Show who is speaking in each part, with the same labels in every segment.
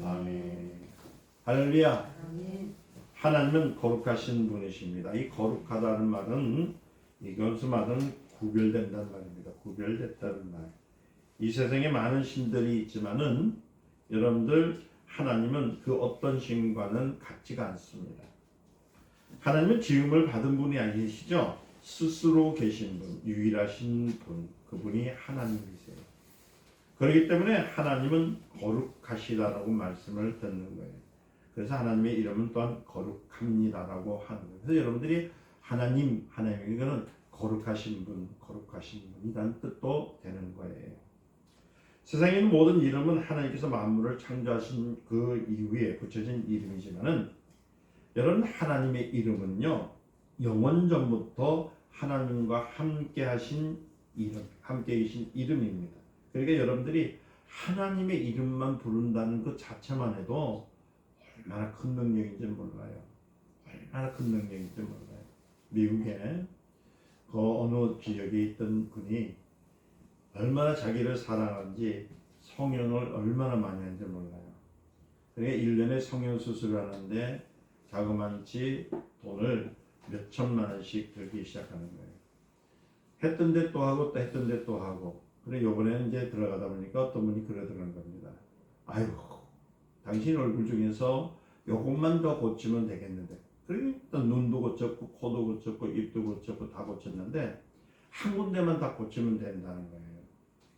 Speaker 1: 아멘. 할렐루야.
Speaker 2: 아멘.
Speaker 1: 하나님은 거룩하신 분이십니다. 이 거룩하다는 말은 이것을 말은 구별된다는 말입니다. 구별됐다는 말. 이 세상에 많은 신들이 있지만은 여러분들 하나님은 그 어떤 신과는 같지가 않습니다. 하나님은 지음을 받은 분이 아니시죠. 스스로 계신 분, 유일하신 분, 그분이 하나님이세요. 그렇기 때문에 하나님은 거룩하시다라고 말씀을 듣는 거예요. 그래서 하나님의 이름은 또한 거룩합니다라고 하는 거예요. 그래서 여러분들이 하나님, 이거는 거룩하신 분, 거룩하신 분이라는 뜻도 되는 거예요. 세상에 있는 모든 이름은 하나님께서 만물을 창조하신 그 이후에 붙여진 이름이지만은 여러분 하나님의 이름은요 영원 전부터 하나님과 함께 하신 이름, 함께 계신 이름입니다. 그러니까 여러분들이 하나님의 이름만 부른다는 것 자체만 해도 얼마나 큰 능력인지 몰라요. 얼마나 큰 능력인지 몰라요. 미국에 그 어느 지역에 있던 분이 얼마나 자기를 사랑하는지 성형을 얼마나 많이 하는지 몰라요. 그러니까 1년에 성형 수술을 하는데 자그마치 돈을 몇 천만 원씩 들기 시작하는 거예요. 했던 데 또 하고 또 했던 데 또 하고. 그래 요번에는 이제 들어가다 보니까 어떤 분이 그러더라는 겁니다. 아이고 당신 얼굴 중에서 요것만 더 고치면 되겠는데. 그러니까 눈도 고쳤고 코도 고쳤고 입도 고쳤고 다 고쳤는데 한 군데만 다 고치면 된다는 거예요.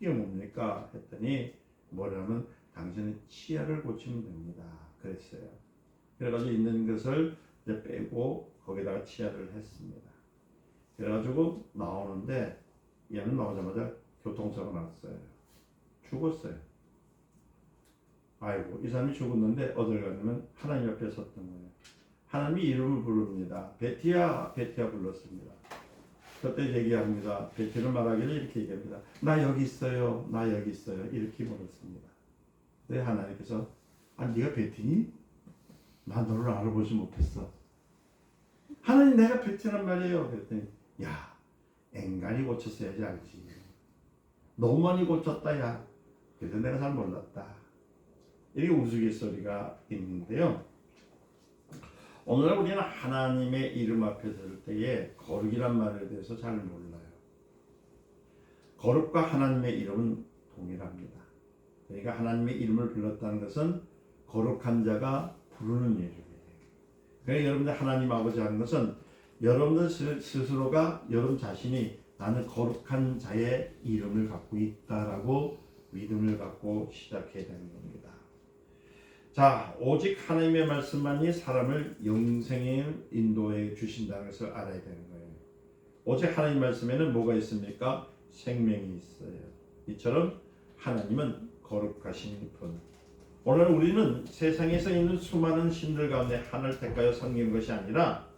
Speaker 1: 이게 뭡니까? 했더니 뭐냐면 당신은 치아를 고치면 됩니다. 그랬어요. 그래가지고 있는 것을 이제 빼고 거기다가 치아를 했습니다. 그래가지고 나오는데 얘는 나오자마자 교통사고 났어요. 죽었어요. 아이고 이 사람이 죽었는데 어딜 갔냐면 하나님 옆에 섰던 거예요. 하나님이 이름을 부릅니다. 베티야, 베티야 불렀습니다. 그때 얘기합니다. 베티를 말하기를 이렇게 얘기합니다. 나 여기 있어요. 나 여기 있어요. 이렇게 물었습니다. 근데 하나님께서 아 네가 베티니? 나 너를 알아보지 못했어. 하나님 내가 베티란 말이에요. 그랬더니 야 앵간히 고쳤어야지 알지. 너무 많이 고쳤다 야. 그래서 내가 잘 몰랐다. 이렇게 우스갯소리가 있는데요. 오늘 우리는 하나님의 이름 앞에 설 때에 거룩이란 말에 대해서 잘 몰라요. 거룩과 하나님의 이름은 동일합니다. 그러니까 하나님의 이름을 불렀다는 것은 거룩한 자가 부르는 이름이에요. 그러니까 여러분들 하나님 아버지 하는 것은 여러분들 스스로가 여러분 자신이 나는 거룩한 자의 이름을 갖고 있다라고 믿음을 갖고 시작해야 되는 겁니다. 자, 오직 하나님의 말씀만이 사람을 영생에 인도해 주신다는 것을 알아야 되는 거예요. 오직 하나님 말씀에는 뭐가 있습니까? 생명이 있어요. 이처럼 하나님은 거룩하신 분. 오늘 우리는 세상에서 있는 수많은 신들 가운데 하나를 택하여 섬기는 것이 아니라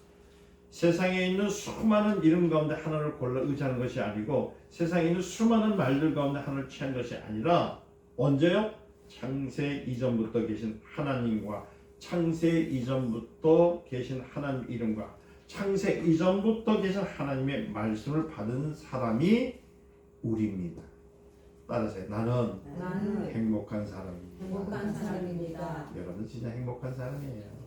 Speaker 1: 세상에 있는 수많은 이름 가운데 하나를 골라 의지하는 것이 아니고 세상에 있는 수많은 말들 가운데 하나를 취한 것이 아니라 언제요? 창세 이전부터 계신 하나님과 창세 이전부터 계신 하나님 이름과 창세 이전부터 계신 하나님의 말씀을 받은 사람이 우리입니다. 따라서 나는 행복한 사람입니다.
Speaker 2: 행복한 사람입니다.
Speaker 1: 여러분 진짜 행복한 사람이에요.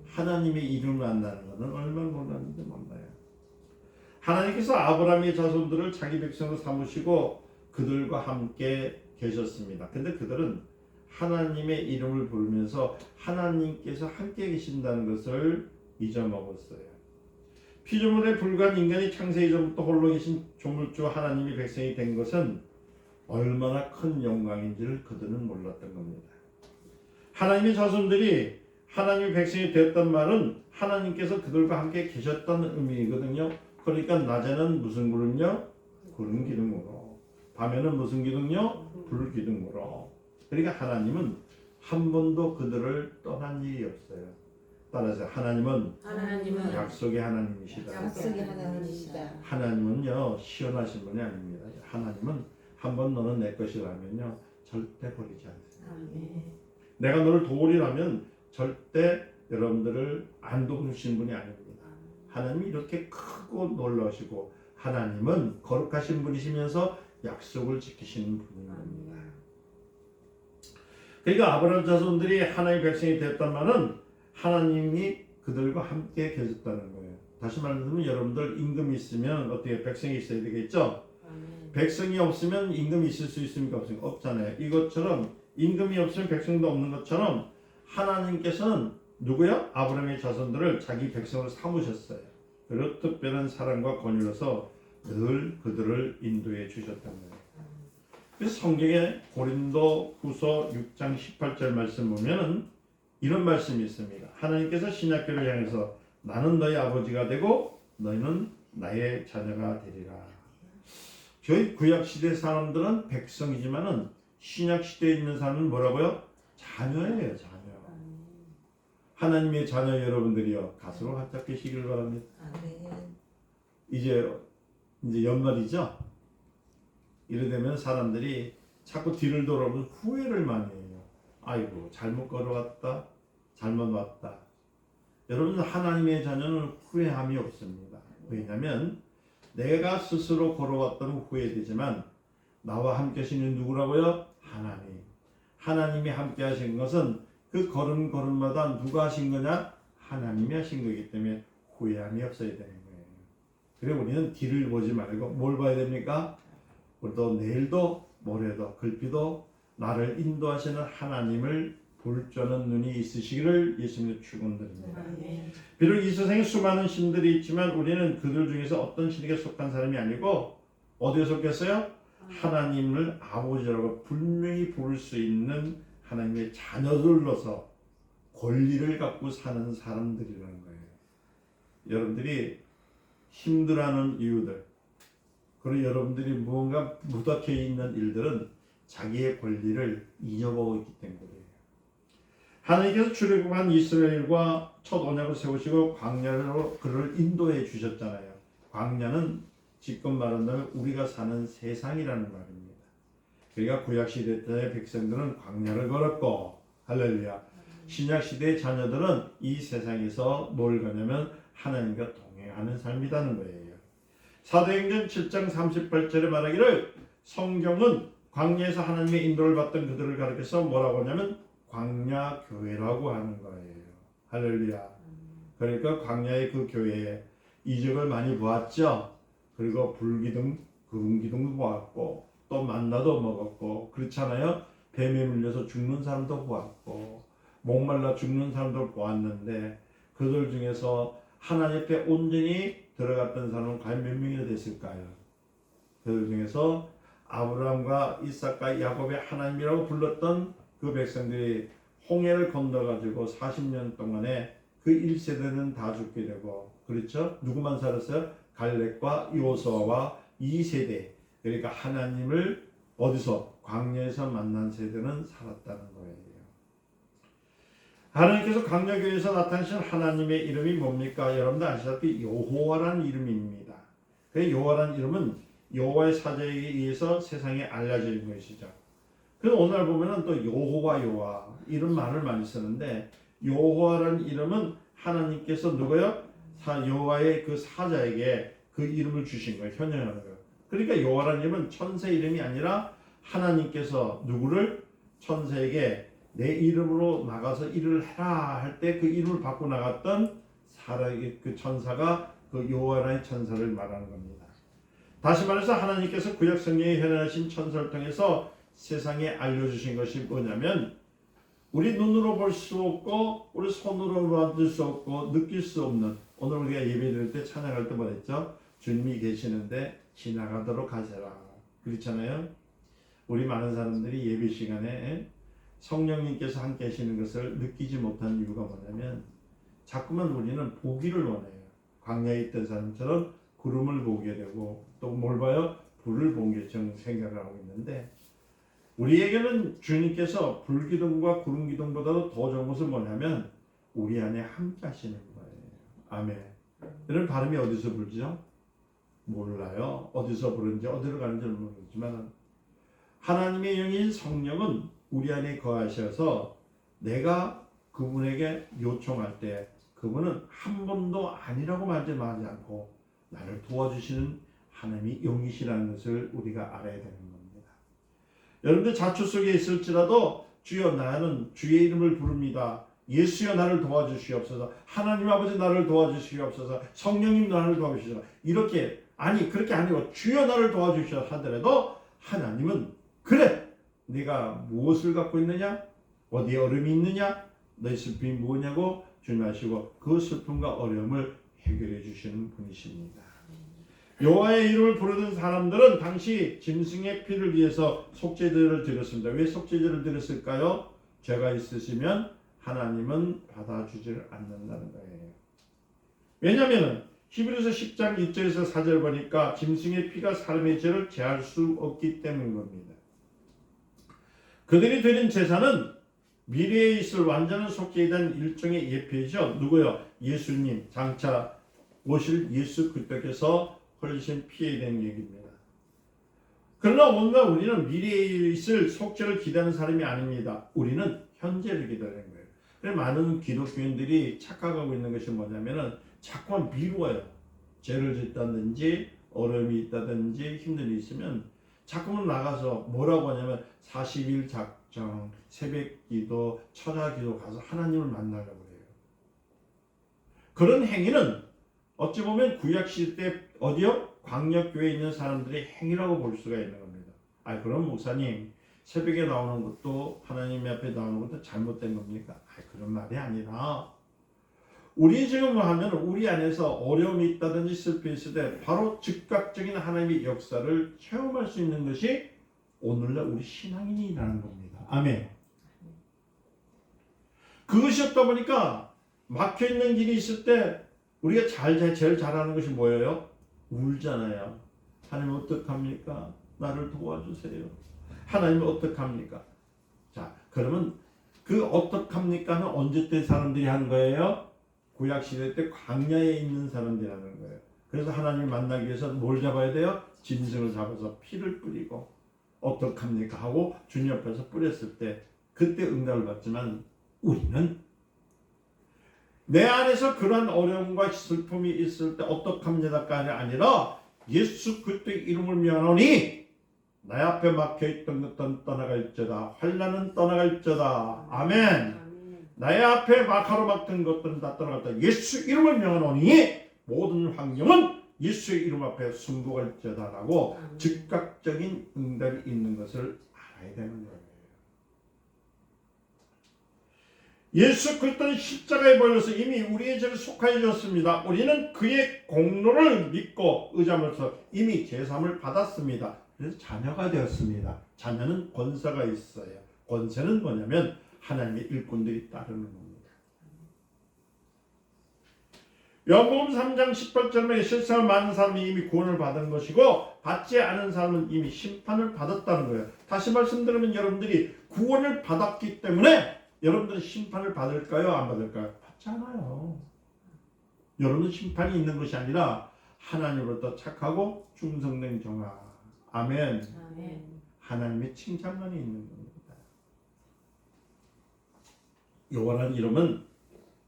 Speaker 1: 하나님의 이름을 만나는 것은 얼마나 몰랐는지 몰라요. 하나님께서 아브라함의 자손들을 자기 백성으로 삼으시고 그들과 함께 계셨습니다. 근데 그들은 하나님의 이름을 부르면서 하나님께서 함께 계신다는 것을 잊어먹었어요. 피조물에 불과한 인간이 창세 이전부터 홀로 계신 조물주 하나님의 백성이 된 것은 얼마나 큰 영광인지를 그들은 몰랐던 겁니다. 하나님의 자손들이 하나님의 백성이 되었단 말은 하나님께서 그들과 함께 계셨다는 의미거든요. 그러니까 낮에는 무슨 구름요? 구름 기둥으로. 밤에는 무슨 기둥요? 불 기둥으로. 그러니까 하나님은 한 번도 그들을 떠난 일이 없어요. 따라서 하나님은 약속의 하나님이시다.
Speaker 2: 약속의 하나님이시다.
Speaker 1: 하나님은요 시원하신 분이 아닙니다. 하나님은 한 번 너는 내 것이라면요 절대 버리지 않습니다.
Speaker 2: 아멘.
Speaker 1: 내가 너를 도우리라면 절대 여러분들을 안 도우신 분이 아닙니다. 하나님이 이렇게 크고 놀라시고 하나님은 거룩하신 분이시면서 약속을 지키시는 분인 겁니다. 그러니까 아브라함 자손들이 하나님의 백성이 됐단 말은 하나님이 그들과 함께 계셨다는 거예요. 다시 말하면 여러분들 임금이 있으면 어떻게 백성이 있어야 되겠죠? 백성이 없으면 임금이 있을 수 있습니까? 없습니까? 없잖아요. 이것처럼 임금이 없으면 백성도 없는 것처럼 하나님께서는 누구야? 아브라함의 자손들을 자기 백성으로 삼으셨어요. 그리고 특별한 사랑과 권위로서 늘 그들을 인도해 주셨다는 거예요. 그래서 성경에 고린도 후서 6장 18절 말씀 보면은 이런 말씀이 있습니다. 하나님께서 신약교를 향해서 나는 너희 아버지가 되고 너희는 나의 자녀가 되리라. 저희 구약시대 사람들은 백성이지만은 신약시대에 있는 사람은 뭐라고요? 자녀예요. 자녀. 하나님의 자녀 여러분들이요. 가수로 합작하시길 바랍니다. 이제 연말이죠? 이러되면 사람들이 자꾸 뒤를 돌아보면 후회를 많이 해요. 아이고 잘못 걸어왔다. 잘못 왔다. 여러분 하나님의 자녀는 후회함이 없습니다. 왜냐하면 내가 스스로 걸어왔던 후회되지만 나와 함께 하시는 누구라고요? 하나님. 하나님이 함께 하신 것은 그 걸음걸음마다 누가 하신 거냐? 하나님이 하신 거기 때문에 후회함이 없어야 되는 거예요. 그리고 우리는 뒤를 보지 말고 뭘 봐야 됩니까? 우리도 내일도 모레도 글피도 나를 인도하시는 하나님을 볼 줄 아는 눈이 있으시기를 예수님의 축원드립니다. 비록 이 세상에 수많은 신들이 있지만 우리는 그들 중에서 어떤 신에게 속한 사람이 아니고 어디에 속했어요? 하나님을 아버지라고 분명히 부를 수 있는 하나님의 자녀들로서 권리를 갖고 사는 사람들이라는 거예요. 여러분들이 힘들어하는 이유들 그리고 여러분들이 무언가 무닥쳐 있는 일들은 자기의 권리를 잊어보고 있기 때문이에요. 하나님께서 출애굽한 이스라엘과 첫 언약을 세우시고 광야로 그를 인도해 주셨잖아요. 광야는 지금 말한다면 우리가 사는 세상이라는 말입니다. 그러니까 구약시대 때의 백성들은 광야를 걸었고 할렐루야. 신약시대의 자녀들은 이 세상에서 뭘 가냐면 하나님과 동행하는 삶이라는 거예요. 사도행전 7장 38절에 말하기를 성경은 광야에서 하나님의 인도를 받던 그들을 가리켜서 뭐라고 하냐면 광야 교회라고 하는 거예요. 할렐루야. 그러니까 광야의 그 교회에 이적을 많이 보았죠. 그리고 불기둥, 구름기둥도 보았고 또 만나도 먹었고 그렇잖아요. 뱀에 물려서 죽는 사람도 보았고 목말라 죽는 사람도 보았는데 그들 중에서 하나님 앞에 온전히 들어갔던 사람은 과연 몇 명이나 됐을까요? 그들 중에서 아브라함과 이삭과 야곱의 하나님이라고 불렀던 그 백성들이 홍해를 건너가지고 40년 동안에 그 1세대는 다 죽게 되고 그렇죠? 누구만 살았어요? 갈렙과 여호수아와 2세대 그러니까 하나님을 어디서? 광야에서 만난 세대는 살았다는 거예요. 하나님께서 광야교회에서 나타나신 하나님의 이름이 뭡니까? 여러분들 아시다시피 여호와라는 이름입니다. 그 여호와라는 이름은 여호와의 사자에 의해서 세상에 알려진 것이죠. 그래서 오늘 보면은 또 여호와 이런 말을 많이 쓰는데 여호와라는 이름은 하나님께서 누구요? 여호와의 그 사자에게 그 이름을 주신 거예요. 현현하는 거예요. 그러니까 여호와라는 이름은 천세 이름이 아니라 하나님께서 누구를 천세에게 내 이름으로 나가서 일을 해라 할 때 그 이름을 받고 나갔던 사라의 그 천사가 그 여호와라는 천사를 말하는 겁니다. 다시 말해서 하나님께서 구약 성경에 현현하신 천사를 통해서 세상에 알려주신 것이 뭐냐면 우리 눈으로 볼 수 없고 우리 손으로 만질 수 없고 느낄 수 없는 오늘 우리가 예배 드릴 때 찬양할 때 뭐랬죠? 주님이 계시는데 지나가도록 하세라. 그렇잖아요. 우리 많은 사람들이 예배 시간에 성령님께서 함께 하시는 것을 느끼지 못한 이유가 뭐냐면 자꾸만 우리는 보기를 원해요. 광야에 있던 사람처럼 구름을 보게 되고 또 뭘 봐요? 불을 보게 생각을 하고 있는데 우리에게는 주님께서 불기둥과 구름기둥보다도 더 좋은 것은 뭐냐면 우리 안에 함께 하시는 거예요. 아멘. 이런 발음이 어디서 불죠? 몰라요. 어디서 부르는지 어디로 가는지 모르겠지만 하나님의 영인 성령은 우리 안에 거하셔서 내가 그분에게 요청할 때 그분은 한 번도 아니라고 말하지 않고 나를 도와주시는 하나님이 영이시라는 것을 우리가 알아야 되는 겁니다. 여러분들 자초 속에 있을지라도 주여 나는 주의 이름을 부릅니다. 예수여 나를 도와주시옵소서. 하나님 아버지 나를 도와주시옵소서. 성령님 나를 도와주시옵소서. 이렇게 그렇게 아니고 주여 나를 도와주시옵소서 하더라도 하나님은 그래 네가 무엇을 갖고 있느냐? 어디에 어려움이 있느냐? 너의 슬픔이 뭐냐고 주님 하시고 그 슬픔과 어려움을 해결해 주시는 분이십니다. 여호와의 이름을 부르는 사람들은 당시 짐승의 피를 위해서 속죄제를 드렸습니다. 왜 속죄제를 드렸을까요? 죄가 있으시면 하나님은 받아주지를 않는다는 거예요. 왜냐하면 히브리서 10장 1절에서 4절 보니까 짐승의 피가 사람의 죄를 제할 수 없기 때문인 겁니다. 그들이 드린 제사는 미래에 있을 완전한 속죄에 대한 일종의 예표이죠. 누구요? 예수님, 장차 오실 예수 그리스도께서 흘리신 피에 대한 얘기입니다. 그러나 오늘날 우리는 미래에 있을 속죄를 기대하는 사람이 아닙니다. 우리는 현재를 기다리는 거예요. 그래서 많은 기독교인들이 착각하고 있는 것이 뭐냐면은 자꾸만 미루어요. 죄를 짓다든지 어려움이 있다든지 힘든 일이 있으면 자꾸만 나가서 뭐라고 하냐면 40일 작정, 새벽기도, 철야기도 가서 하나님을 만나려고 해요. 그런 행위는 어찌 보면 구약시대 때 어디요? 광역교회에 있는 사람들의 행위라고 볼 수가 있는 겁니다. 그럼 목사님 새벽에 나오는 것도 하나님 앞에 나오는 것도 잘못된 겁니까? 그런 말이 아니라 우리 지금 하면 우리 안에서 어려움이 있다든지 슬픔이 있을 때 바로 즉각적인 하나님의 역사를 체험할 수 있는 것이 오늘날 우리 신앙인이라는 겁니다. 아멘. 그것이 없다 보니까 막혀있는 길이 있을 때 우리가 제일 잘하는 것이 뭐예요? 울잖아요. 하나님 어떡합니까? 나를 도와주세요. 하나님 어떡합니까? 자, 그러면 그 어떡합니까 하면 언제 때 사람들이 하는 거예요? 구약시대 때 광야에 있는 사람들이 하는 거예요. 그래서 하나님을 만나기 위해서 뭘 잡아야 돼요? 짐승을 잡아서 피를 뿌리고 어떡합니까 하고 주님 앞에서 뿌렸을 때 그때 응답을 받지만 우리는 내 안에서 그러한 어려움과 슬픔이 있을 때 어떡합니다가 아니라 예수 그리스도의 이름을 명하노니 내 앞에 막혀있던 것들은 떠나갈지어다. 환난은 떠나갈지어다. 아멘. 나의 앞에 가로막던 것들은 다 떠나갈지어다. 예수 이름을 명하노니 모든 환경은 예수의 이름 앞에 승복할지어다 라고 즉각적인 응답이 있는 것을 알아야 되는 거예요. 예수 그리스도는 십자가에 벌려서 이미 우리의 죄를 속하여 줬습니다. 우리는 그의 공로를 믿고 의지함으로써 이미 제사함을 받았습니다. 그래서 자녀가 되었습니다. 자녀는 권세가 있어요. 권세는 뭐냐면 하나님의 일꾼들이 따르는 겁니다. 요한복음 3장 18절에 실상을 많은 사람이 이미 구원을 받은 것이고 받지 않은 사람은 이미 심판을 받았다는 거예요. 다시 말씀드리면 여러분들이 구원을 받았기 때문에 여러분들은 심판을 받을까요? 안 받을까요? 받지 않아요. 여러분은 심판이 있는 것이 아니라 하나님으로부터 착하고 충성된 종아. 아멘.
Speaker 2: 아멘.
Speaker 1: 하나님의 칭찬만이 있는 겁니다. 여호와라는 이름은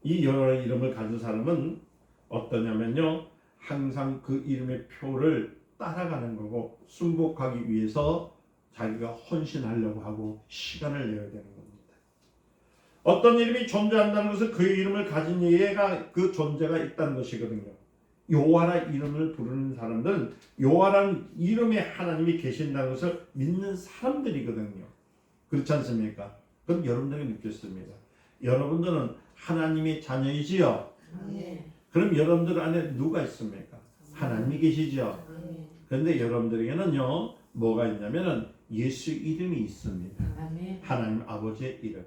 Speaker 1: 이 여호와의 이름을 가진 사람은 어떠냐면요. 항상 그 이름의 표를 따라가는 거고 순복하기 위해서 자기가 헌신하려고 하고 시간을 내야 되는 겁니다. 어떤 이름이 존재한다는 것은 그의 이름을 가진 이가 그 존재가 있다는 것이거든요. 여호와라 이름을 부르는 사람들은 여호와라는 이름의 하나님이 계신다는 것을 믿는 사람들이거든요. 그렇지 않습니까? 그럼 여러분들이 느꼈습니다. 여러분들은 하나님의 자녀이지요.
Speaker 2: 아멘.
Speaker 1: 그럼 여러분들 안에 누가 있습니까? 하나님이 계시죠.
Speaker 2: 아멘.
Speaker 1: 그런데 여러분들에게는요 뭐가 있냐면은 예수 이름이 있습니다.
Speaker 2: 아멘.
Speaker 1: 하나님 아버지의 이름.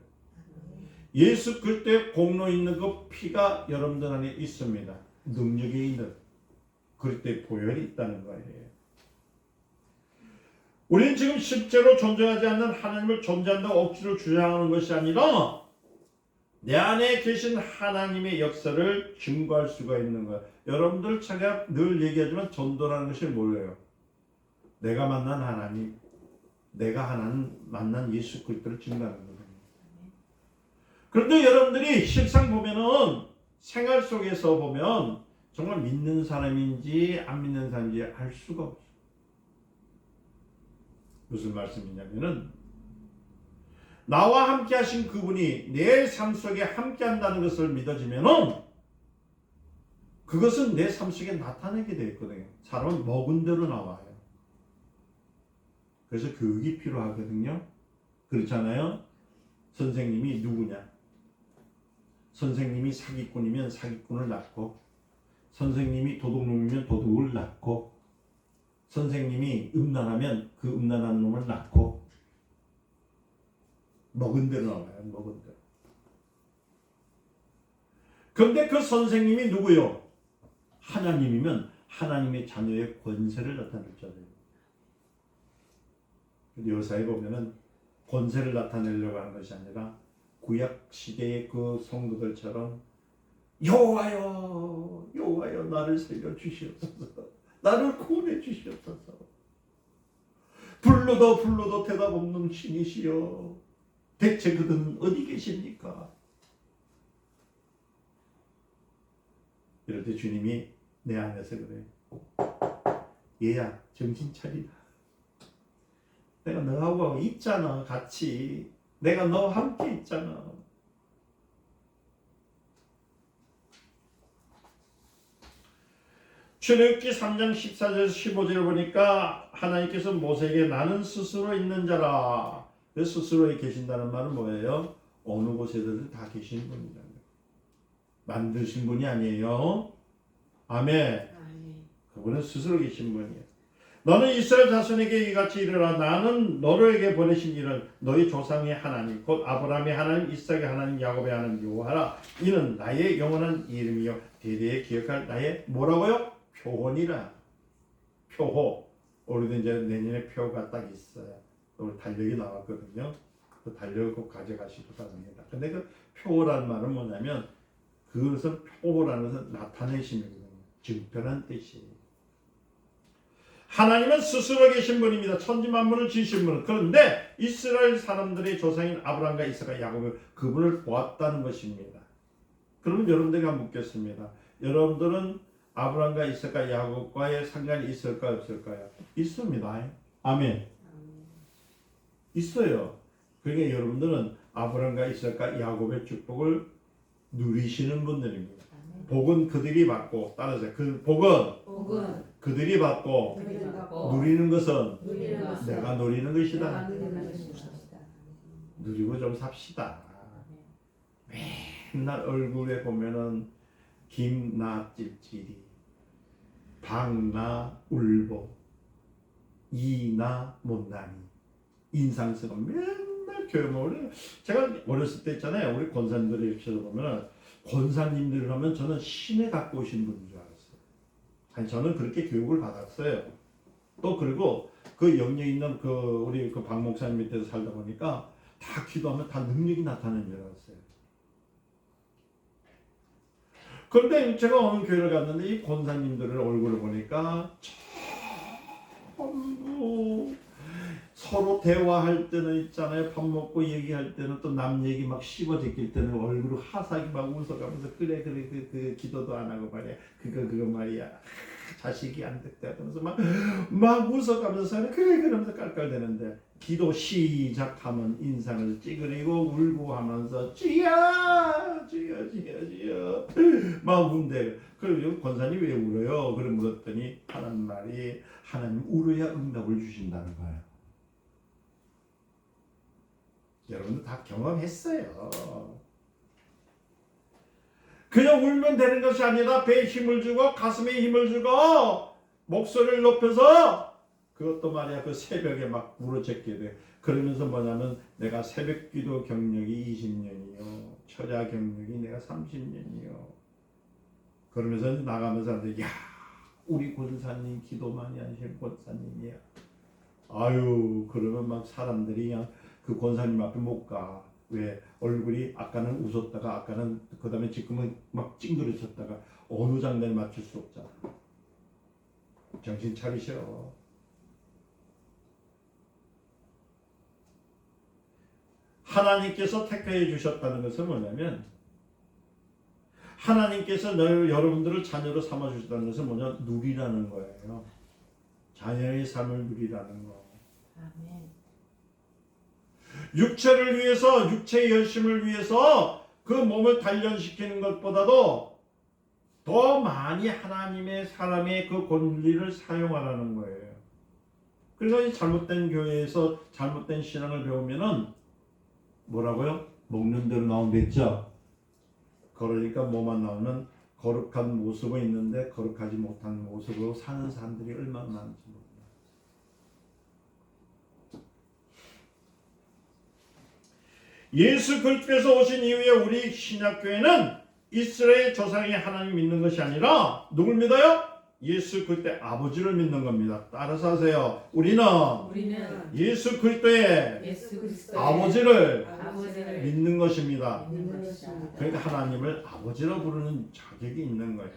Speaker 1: 예수 그리스도의 공로 있는 그 피가 여러분들 안에 있습니다. 능력이 있는 그리스도의 보혈이 있다는 거예요. 우리는 지금 실제로 존재하지 않는 하나님을 존재한다고 억지로 주장하는 것이 아니라 내 안에 계신 하나님의 역사를 증거할 수가 있는 거예요. 여러분들 제가 늘 얘기하지만 전도라는 것이 뭐예요? 내가 만난 하나님, 내가 만난 예수 그리스도를 증거하는 거예요. 그런데 여러분들이 실상 보면은 생활 속에서 보면 정말 믿는 사람인지 안 믿는 사람인지 알 수가 없어요. 무슨 말씀이냐면은 나와 함께 하신 그분이 내 삶 속에 함께 한다는 것을 믿어지면은 그것은 내 삶 속에 나타나게 되어 있거든요. 사람은 먹은 대로 나와요. 그래서 교육이 필요하거든요. 그렇잖아요. 선생님이 누구냐? 선생님이 사기꾼이면 사기꾼을 낳고, 선생님이 도둑놈이면 도둑을 낳고, 선생님이 음란하면 그 음란한 놈을 낳고, 먹은 대로 나와요. 먹은 대로. 근데 그 선생님이 누구요? 하나님이면 하나님의 자녀의 권세를 나타낼 자예요. 여사에 보면은 권세를 나타내려고 하는 것이 아니라 구약 시대의 그 성도들처럼 여호와여 여호와여 나를 살려 주시옵소서, 나를 구원해 주시옵소서, 불러도 대답 없는 신이시여 대체 그들은 어디 계십니까? 이럴 때 주님이 내 안에서 그래, 얘야 정신 차리라, 내가 너하고 있잖아, 같이 내가 너와 함께 있잖아. 출애굽기 3장 14절에서 15절을 보니까 하나님께서 모세에게 나는 스스로 있는 자라. 그 스스로에 계신다는 말은 뭐예요? 어느 곳에든 다 계신 분이다. 만드신 분이 아니에요. 아멘. 그분은 스스로 계신 분이에요. 너는 이스라엘 자손에게 이같이 이르라. 나는 너에게 보내신 이는 너희 조상의 하나님 곧 아브라함의 하나님, 이삭의 하나님, 야곱의 하나님 여호와라. 이는 나의 영원한 이름이요 대대에 기억할 나의 뭐라고요? 표혼이라. 표호. 우리도 이제 내년에 표가 딱 있어요. 오늘 달력이 나왔거든요. 그 달력을 꼭 가져가시기 바랍니다. 근데 그 표라는 말은 뭐냐면 그것은 표라는 것은 나타내심이거든요. 증표란 뜻이에요. 하나님은 스스로 계신 분입니다. 천지 만물을 지으신 분. 그런데 이스라엘 사람들의 조상인 아브라함과 이삭과 야곱을 그분을 보았다는 것입니다. 그러면 여러분들과 묻겠습니다. 여러분들은 아브라함과 이삭과 야곱과의 상관이 있을까요, 없을까요? 있습니다. 아멘. 있어요. 그러니까 여러분들은 아브라함과 이삭과 야곱의 축복을 누리시는 분들입니다. 복은 그들이 받고, 따라서 그 복은 그들이 받고, 누리는 것은 내가 누리는 것이다. 누리고 좀 삽시다. 맨날 얼굴에 보면은 김나 찔찔이, 박나 울보, 이나 못난이, 인상스러운 맨날 교회모를. 제가 어렸을 때 있잖아요. 우리 권사님들을 이렇게 보면은 권사님들을 하면 저는 신에 갖고 오신 분인 줄 알았어요. 아니 저는 그렇게 교육을 받았어요. 또 그리고 그 영역 있는 그 우리 그 박 목사님 밑에서 살다 보니까 다 기도하면 다 능력이 나타나는 줄 알았어요. 그런데 제가 어느 교회를 갔는데 이 권사님들의 얼굴을 보니까 전부 서로 대화할 때는 있잖아요. 밥 먹고 얘기할 때는 또 남 얘기 막 씹어 제낄 때는 얼굴을 하삭이 막 웃어가면서 그래 그 기도도 안 하고 말이야. 그거 말이야. 자식이 안 됐다 하면서 막 웃어가면서 그래 그러면서 깔깔대는데 기도 시작하면 인상을 찌그리고 울고 하면서 주여 막 운대. 그리고 권사님 왜 울어요? 그래 물었더니 하는 말이 하나님 울어야 응답을 주신다는 거예요. 여러분들 다 경험했어요. 그냥 울면 되는 것이 아니라 배에 힘을 주고 가슴에 힘을 주고 목소리를 높여서 그것도 말이야 그 새벽에 막 울어제게 돼. 그러면서 뭐냐면 내가 새벽 기도 경력이 20년이요. 철야 경력이 내가 30년이요. 그러면서 나가면서 하는데 야 우리 권사님 기도 많이 하시는 권사님이야. 아유 그러면 막 사람들이 그냥 그 권사님 앞에 못 가. 왜 얼굴이 아까는 웃었다가 아까는 그 다음에 지금은 막 찡그러졌다가 어느 장단에 맞출 수 없잖아. 정신 차리셔. 하나님께서 택해 주셨다는 것은 뭐냐면 하나님께서 여러분들을 자녀로 삼아 주셨다는 것은 뭐냐 누리라는 거예요. 자녀의 삶을 누리라는 거.
Speaker 2: 아멘.
Speaker 1: 육체를 위해서, 육체의 열심을 위해서 그 몸을 단련시키는 것보다도 더 많이 하나님의 사람의 그 권리를 사용하라는 거예요. 그래서 이 잘못된 교회에서 잘못된 신앙을 배우면은 뭐라고요? 먹는 대로 나오면 됐죠. 그러니까 뭐만 나오면 거룩한 모습은 있는데 거룩하지 못한 모습으로 사는 사람들이 얼마나 많은지 몰라요. 예수 그리스도께서 오신 이후에 우리 신약교회는 이스라엘 조상의 하나님 믿는 것이 아니라 누굴 믿어요? 예수 그리스도의 아버지를 믿는 겁니다. 따라서 하세요. 우리는 예수 그리스도의
Speaker 2: 예수 그리스도의
Speaker 1: 아버지를
Speaker 2: 아버지를
Speaker 1: 믿는 것입니다.
Speaker 2: 믿는 것입니다.
Speaker 1: 그러니까 하나님을 아버지로 부르는 자격이 있는 거예요.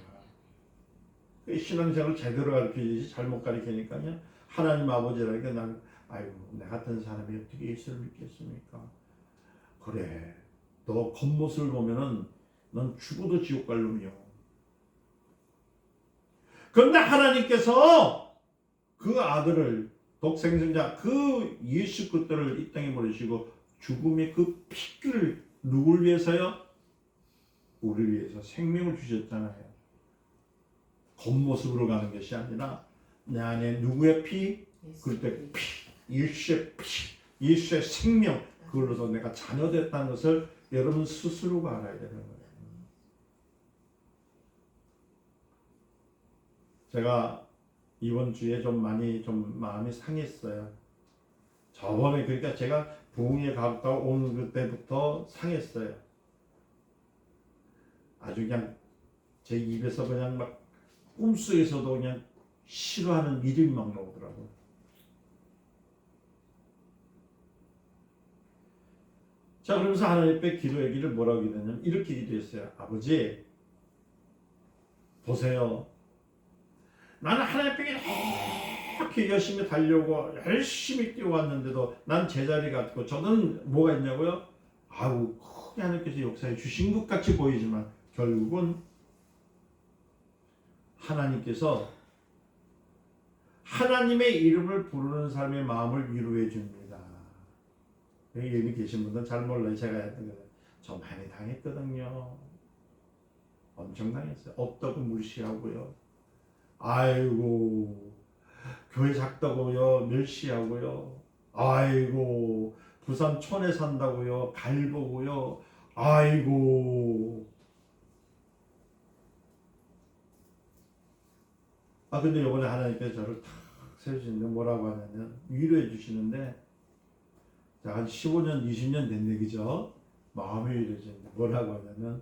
Speaker 1: 신앙생활을 제대로 가르치지 잘못 가르치니까요. 하나님 아버지라니까 나는 아이고 내 같은 사람이 어떻게 예수를 믿겠습니까? 그래 너 겉모습을 보면은 넌 죽어도 지옥 갈 놈이요. 그런데 하나님께서 그 아들을 독생자 그 예수 그리스도를 이 땅에 보내시고 죽음의 그 피를 누굴 위해서요? 우리를 위해서 생명을 주셨잖아요. 겉모습으로 가는 것이 아니라 내 안에 누구의 피? 그리스도의 피, 예수의 피, 예수의 생명 그걸로서 내가 자녀됐다는 것을 여러분 스스로가 알아야 되는 거예요. 제가 이번 주에 좀 많이 마음이 상했어요. 저번에 그러니까 제가 부흥에 가까운 그때부터 상했어요. 아주 그냥 제 입에서 그냥 막 꿈속에서도 그냥 싫어하는 믿음이 막 나오더라고요. 자, 그러면서 하나님 앞에 기도하기를 뭐라고 기도했냐면 이렇게 기도했어요. 아버지, 보세요. 나는 하나님 앞에 이렇게 열심히 달려고 열심히 뛰어왔는데도 난 제자리 같고 저는 뭐가 있냐고요? 아우, 크게 하나님께서 역사해 주신 것 같이 보이지만 결국은 하나님께서 하나님의 이름을 부르는 사람의 마음을 위로해 줍니다. 여기 계신 분들은 잘 몰라요. 제가 저 많이 당했거든요. 엄청 당했어요. 없다고 무시하고요. 아이고 교회 작다고요 멸시하고요. 아이고 부산 촌에 산다고요 갈보고요. 아이고 근데 이번에 하나님께서 저를 탁 세우시는데 뭐라고 하냐면 위로해 주시는데 자, 한 15년 20년 된 얘기죠. 마음이 위로해지는데 뭐라고 하냐면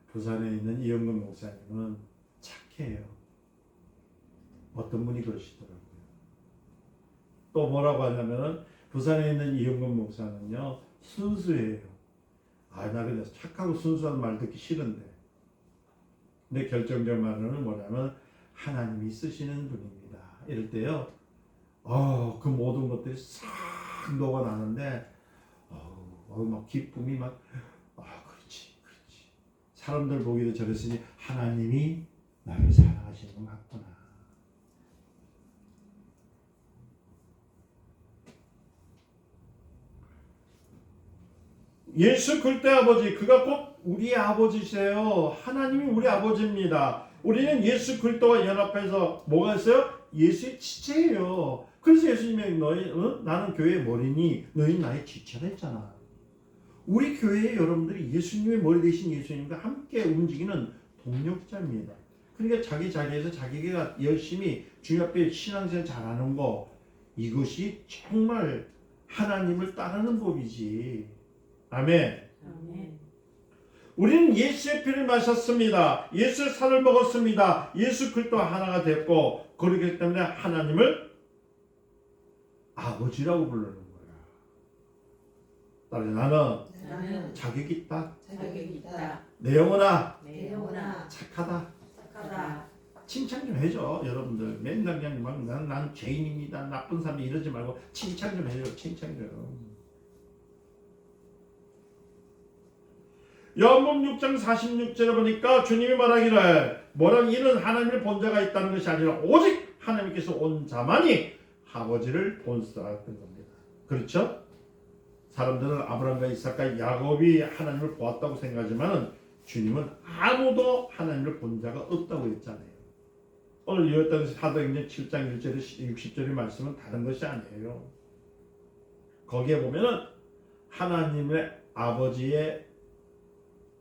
Speaker 1: 부산에 있는 이영근 목사님은 착해요. 어떤 분이 그러시더라고요. 또 뭐라고 하냐면은 부산에 있는 이영근 목사는요 순수해요. 나 그래서 착하고 순수한 말 듣기 싫은데 근데 결정적 말은 뭐냐면 하나님이 쓰시는 분입니다. 이럴 때요 그 모든 것들이 싹 녹아나는데 막 기쁨이 막 그렇지 사람들 보기도 저랬으니 하나님이 나를 사랑하시는 것 같구나. 예수 그리스도의 아버지 그가 꼭 우리의 아버지세요. 하나님이 우리 아버지입니다. 우리는 예수 그리스도와 연합해서 뭐가 있어요? 예수의 지체예요. 그래서 예수님이 나는 교회의 머리니 너희 나의 지체라 했잖아. 우리 교회의 여러분들이 예수님의 머리 되신 예수님과 함께 움직이는 동력자입니다. 그러니까 자기 자리에서 자기가 열심히 주님 앞에 신앙생활 잘하는 거 이것이 정말 하나님을 따르는 법이지. 아멘.
Speaker 2: 아멘.
Speaker 1: 우리는 예수의 피를 마셨습니다. 예수의 살을 먹었습니다. 예수 그리스도와 하나가 됐고 그렇기 때문에 하나님을 아버지라고 부르는 거야. 따라서 나는 자격이 있다.
Speaker 2: 자격이 있다.
Speaker 1: 내 영혼아
Speaker 2: 내 영혼아
Speaker 1: 착하다.
Speaker 2: 착하다.
Speaker 1: 칭찬 좀 해줘. 여러분들 맨날 그냥 막 난 죄인입니다. 나쁜 사람이 이러지 말고 칭찬 좀 해줘. 칭찬 좀. 요한복음 6장 46절에 보니까 주님이 말하기를 뭐라는 이는 하나님을 본 자가 있다는 것이 아니라 오직 하나님께서 온 자만이 아버지를 본수라는 겁니다. 그렇죠? 사람들은 아브라함과 이삭과 야곱이 하나님을 보았다고 생각하지만 주님은 아무도 하나님을 본 자가 없다고 했잖아요. 오늘 읽었던 사도행전 7장 1절에 60절의 말씀은 다른 것이 아니에요. 거기에 보면은 하나님의 아버지의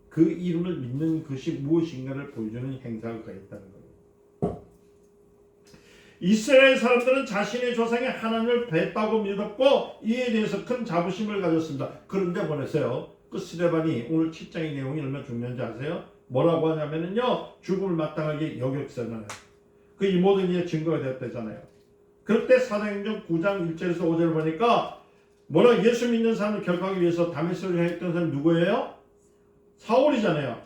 Speaker 1: 그 이름을 믿는 것이 무엇인가를 보여주는 행사가 거기 있다는 거예요. 이스라엘 사람들은 자신의 조상이 하나님을 뵀다고 믿었고 이에 대해서 큰 자부심을 가졌습니다. 그런데 보내세요. 그 스데반이 오늘 7장의 내용이 얼마나 중요한지 아세요? 뭐라고 하냐면요, 죽음을 마땅하게 여겼잖아요. 그 이 모든 일의 증거가 되었다잖아요. 그럴 때 사도행전 9장 1절에서 5절을 보니까 뭐라 예수 믿는 사람을 결박하기 위해서 다메섹으로 향했던 사람이 누구예요? 사울이잖아요.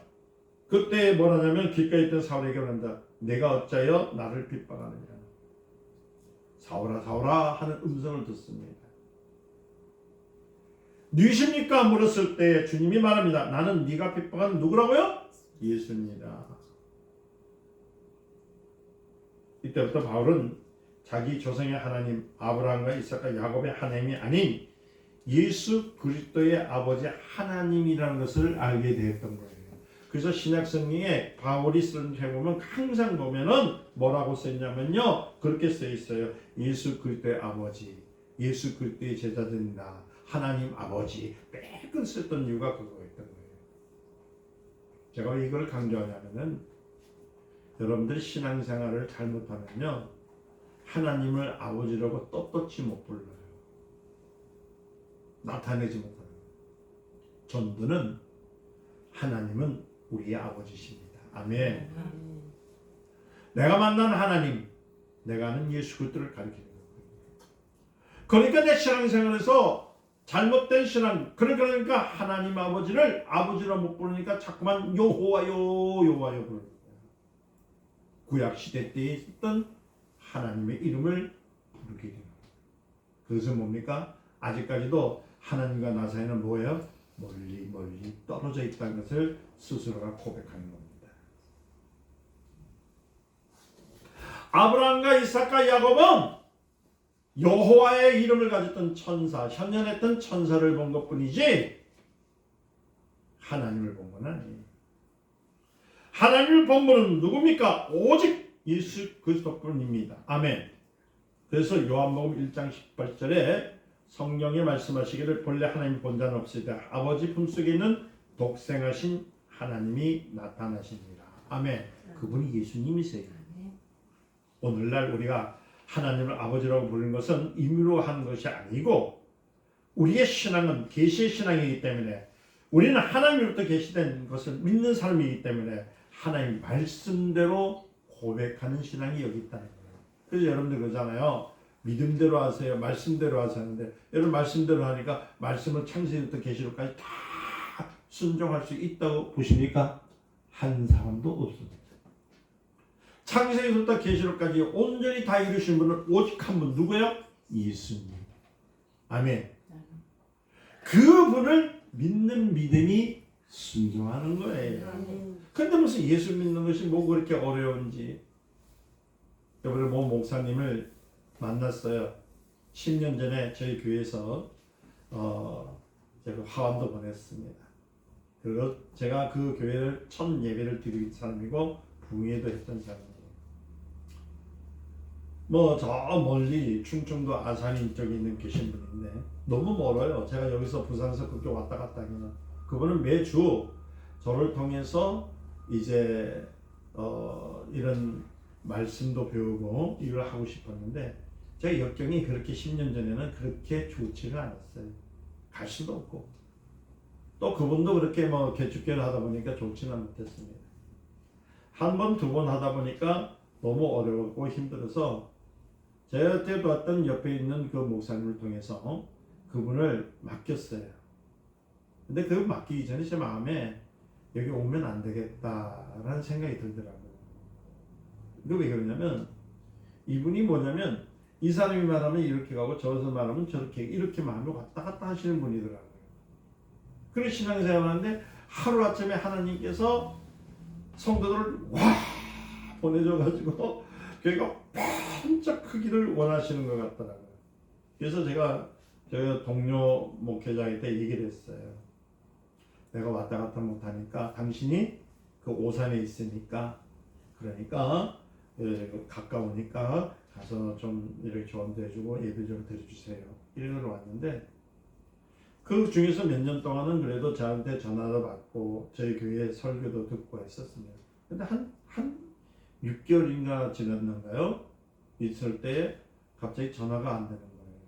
Speaker 1: 그때 뭐라냐면 길가에 있던 사울에게 말한다. 내가 어찌하여 나를 핍박하느냐. 사울아 사울아 하는 음성을 듣습니다. 누구십니까? 물었을 때 주님이 말합니다. 나는 네가 핍박하는 누구라고요? 예수입니다. 이때부터 바울은 자기 조상의 하나님 아브라함과 이삭과 야곱의 하나님이 아닌 예수 그리스도의 아버지 하나님이라는 것을 알게 되었던 거예요. 그래서 신약 성경에 바울이 쓰는 책 보면 항상 보면은 뭐라고 써있냐면요, 그렇게 써 있어요. 예수 그리스도의 아버지, 예수 그리스도의 제자들이다, 하나님 아버지 매번 썼던 이유가 그거였던 거예요. 제가 왜 이걸 강조하냐면은 여러분들이 신앙생활을 잘못하면요, 하나님을 아버지라고 떳떳이 못 불러요. 나타내지 못하는 거예요. 전도는 하나님은 우리의 아버지십니다. 아멘. 내가 만난 하나님, 내가 아는 예수 그리스도를 가리키는 거예요. 그러니까 내 신앙생활에서 잘못된 신앙, 그러니까 하나님 아버지를 아버지라 못 부르니까 자꾸만 여호와요 여호와요 부르는 거예요. 구약 시대 때에 있던 하나님의 이름을 부르게 되는 거예요. 그것은 뭡니까? 아직까지도 하나님과 나 사이는 뭐예요? 멀리 멀리 떨어져 있다는 것을 스스로가 고백하는 겁니다. 아브라함과 이삭과 야곱은 여호와의 이름을 가졌던 천사, 현현했던 천사를 본 것뿐이지 하나님을 본 건 아니에요. 하나님을 본 분은 누굽니까? 오직 예수 그리스도뿐입니다. 아멘. 그래서 요한복음 1장 18절에 성경에 말씀하시기를 본래 하나님 본 자는 없으리다. 아버지 품속에 있는 독생하신 하나님이 나타나십니다. 아멘. 그분이 예수님이세요. 오늘날 우리가 하나님을 아버지라고 부르는 것은 임의로 하는 것이 아니고 우리의 신앙은 계시의 신앙이기 때문에 우리는 하나님으로부터 계시된 것을 믿는 사람이기 때문에 하나님 말씀대로 고백하는 신앙이 여기 있다는 거예요. 그래서 여러분들 그러잖아요. 믿음대로 하세요. 말씀대로 하세요. 하는데 여러분 말씀대로 하니까 말씀을 창세기부터 계시록까지 다 순종할 수 있다고 보십니까? 한 사람도 없습니다. 창세기부터 계시록까지 온전히 다 이루신 분은 오직 한 분, 누구예요? 예수님. 아멘. 그분을 믿는 믿음이 순종하는 거예요. 그런데 무슨 예수 믿는 것이 뭐 그렇게 어려운지. 이번에 모 목사님을 만났어요. 10년 전에 저희 교회에서 제가 화환도 보냈습니다. 그리고 제가 그 교회를 첫 예배를 드린 사람이고 부흥회도 했던 사람이에요. 뭐 저 멀리 충청도 아산인 쪽에 있는 계신 분인데 너무 멀어요. 제가 여기서 부산에서 그쪽 왔다 갔다 하면 그분은 매주 저를 통해서 이제 이런 말씀도 배우고 일을 하고 싶었는데 제 역경이 그렇게 10년 전에는 그렇게 좋지가 않았어요. 갈 수도 없고 또 그분도 그렇게 뭐 개축교를 하다 보니까 좋지는 못했습니다. 한 번, 두 번 하다 보니까 너무 어려웠고 힘들어서 제한테 봤던 옆에 있는 그 목사님을 통해서 그분을 맡겼어요. 근데 그 맡기기 전에 제 마음에 여기 오면 안 되겠다라는 생각이 들더라고요. 이거 왜 그러냐면 이분이 뭐냐면 이 사람이 말하면 이렇게 가고 저기서 말하면 저렇게 이렇게 마음을 왔다 갔다 하시는 분이더라고요. 그런 신앙생활을 하는데 하루아침에 하나님께서 성도들을 와 보내줘가지고 교회가 번쩍 크기를 원하시는 것 같더라고요. 그래서 제가 저 동료 목회자한테 얘기를 했어요. 내가 왔다 갔다 못하니까 당신이 그 오산에 있으니까 그러니까 가까우니까 가서 좀 이렇게 조언도 해주고 예배 좀 드려주세요. 이러러 왔는데 그 중에서 몇 년 동안은 그래도 저한테 전화도 받고 저희 교회 설교도 듣고 했었습니다. 근데 한 6개월인가 지났는가요? 있을 때 갑자기 전화가 안 되는 거예요.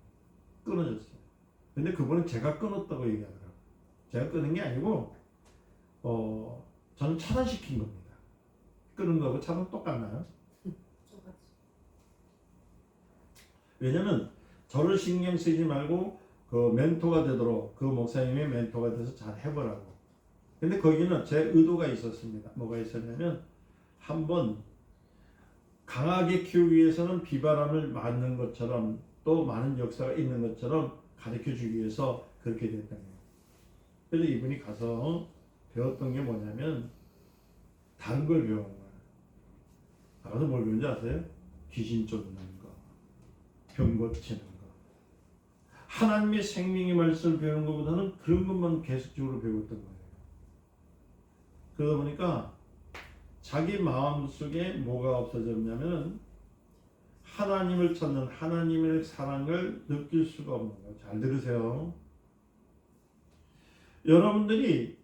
Speaker 1: 끊어졌어요. 근데 그분은 제가 끊었다고 얘기하더라고요. 제가 끊은 게 아니고 저는 차단시킨 겁니다. 끊은 거하고 차단 똑같나요? 왜냐면 저를 신경 쓰지 말고 그 멘토가 되도록 그 목사님의 멘토가 돼서 잘 해보라고. 근데 거기는 제 의도가 있었습니다. 뭐가 있었냐면 한번 강하게 키우기 위해서는 비바람을 맞는 것처럼 또 많은 역사가 있는 것처럼 가르쳐주기 위해서 그렇게 됐던 거예요. 그래서 이분이 가서 배웠던 게 뭐냐면 다른 걸 배운 거예요. 나가서 뭘 배운지 아세요? 귀신 쫓는 거, 병 고치는 거. 하나님의 생명의 말씀을 배우는 것보다는 그런 것만 계속적으로 배웠던 거예요. 그러다 보니까 자기 마음속에 뭐가 없어졌냐면 하나님을 찾는 하나님의 사랑을 느낄 수가 없는 거예요. 잘 들으세요. 여러분들이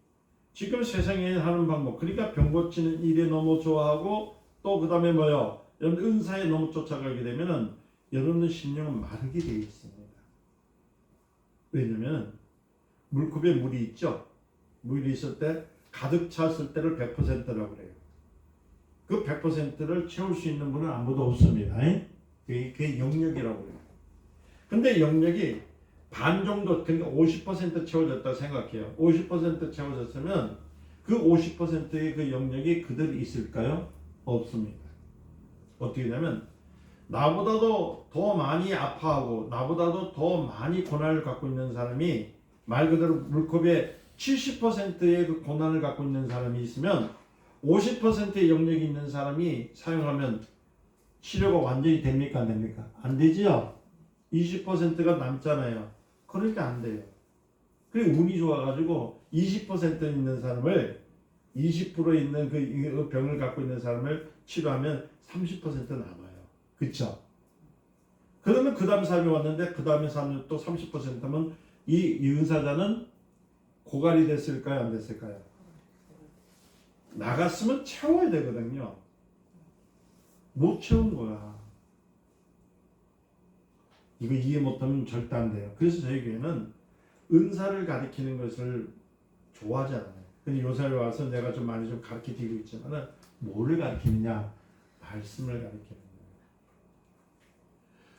Speaker 1: 지금 세상에 하는 방법, 그러니까 병 고치는 일에 너무 좋아하고 또 그 다음에 뭐요? 여러분 은사에 너무 쫓아가게 되면은 여러분들 심령은 마르게 되어 있습니다. 왜냐면 물컵에 물이 있죠. 물이 있을 때 가득 찼을 때를 100%라고 그래요. 그 100%를 채울 수 있는 분은 아무도 없습니다. 그게 영역이라고 그래요. 근데 영역이 반 정도, 그러니까 50% 채워졌다고 생각해요. 50% 채워졌으면 그 50%의 그 영역이 그대로 있을까요? 없습니다. 어떻게 되냐면 나보다도 더 많이 아파하고 나보다도 더 많이 고난을 갖고 있는 사람이 말 그대로 물컵에 70%의 그 고난을 갖고 있는 사람이 있으면 50%의 영역이 있는 사람이 사용하면 치료가 완전히 됩니까? 안 됩니까? 안 되지요? 20%가 남잖아요. 그러니까 안 돼요. 그래 운이 좋아가지고 20% 있는 사람을 20% 있는 그 병을 갖고 있는 사람을 치료하면 30% 남아요. 그쵸? 그러면 그 다음 사람이 왔는데 그 다음에 사람이 또 30%면 이 은사자는 고갈이 됐을까요? 안 됐을까요? 나갔으면 채워야 되거든요. 못 채운 거야. 이거 이해 못하면 절대 안 돼요. 그래서 저희 교회는 은사를 가르치는 것을 좋아하지 않아요. 근데 요새 와서 내가 좀 많이 좀 가르치고 있지만은 뭐를 가르치느냐? 말씀을 가르치는 거예요.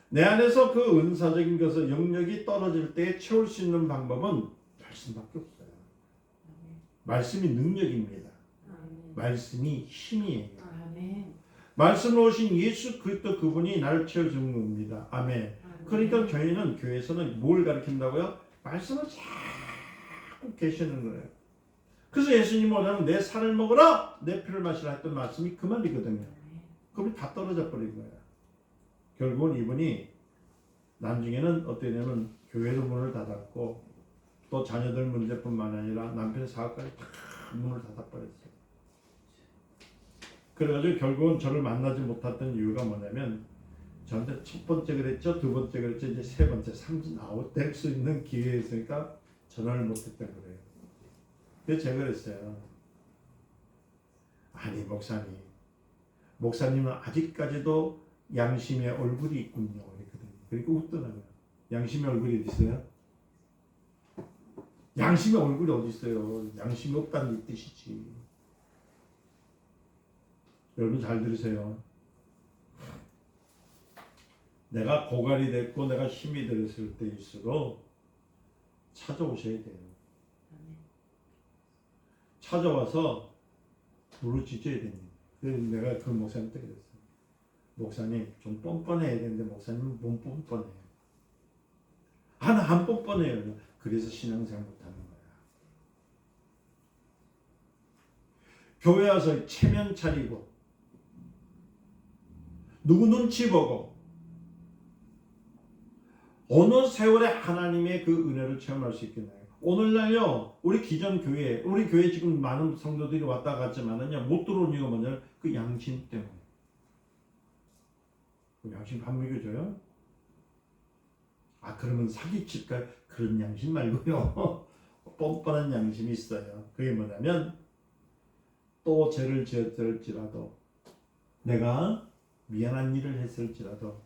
Speaker 1: 내 안에서 그 은사적인 것을 영역이 떨어질 때 채울 수 있는 방법은 말씀밖에 없어요. 말씀이 능력입니다. 말씀이 힘이에요. 말씀으로 오신 예수 그리스도 그분이 나를 채워주는 겁니다. 아멘. 그러니까 저희는 교회에서는 뭘 가르친다고요? 말씀을 자꾸 계시는 거예요. 그래서 예수님이 뭐냐면 내 살을 먹으라 내 피를 마시라 했던 말씀이 그 말이거든요. 그분이 다 떨어져 버린 거예요. 결국은 이분이 나중에는 어떻게 되냐면 교회도 문을 닫았고 또 자녀들 문제뿐만 아니라 남편 사업까지 다 문을 닫아버렸어요. 그래가지고 결국은 저를 만나지 못했던 이유가 뭐냐면 저한테 첫 번째 그랬죠, 두 번째 그랬죠, 이제 세 번째 삼진 아웃 될 수 있는 기회가 있으니까 전화를 못했던 거예요. 그래서 제가 그랬어요. 아니 목사님은 아직까지도 양심의 얼굴이 있군요. 그러니까 웃더라고요. 양심의 얼굴이 어디 있어요? 양심의 얼굴이 어디 있어요? 양심이 없다는 뜻이지. 여러분 잘 들으세요. 내가 고갈이 됐고 내가 힘이 들었을 때일수록 찾아오셔야 돼요. 찾아와서 부르짖어야 됩니다. 그래서 내가 그 목사님한테 그랬어요. 목사님 좀 뻔뻔해야 되는데 목사님은 못 뻔뻔해요. 하나 안 뻔뻔해요. 그래서 신앙생활 못하는 거야. 교회 와서 체면 차리고 누구 눈치 보고 어느 세월에 하나님의 그 은혜를 체험할 수 있겠나요? 오늘날요, 우리 기존 교회, 우리 교회 지금 많은 성도들이 왔다 갔지만은요, 못 들어온 이유가 뭐냐면 그 양심 때문에. 그 양심 밥 먹여줘요? 아, 그러면 사기칠까요? 그런 양심 말고요. 뻔뻔한 양심이 있어요. 그게 뭐냐면, 또 죄를 지었을지라도, 내가 미안한 일을 했을지라도,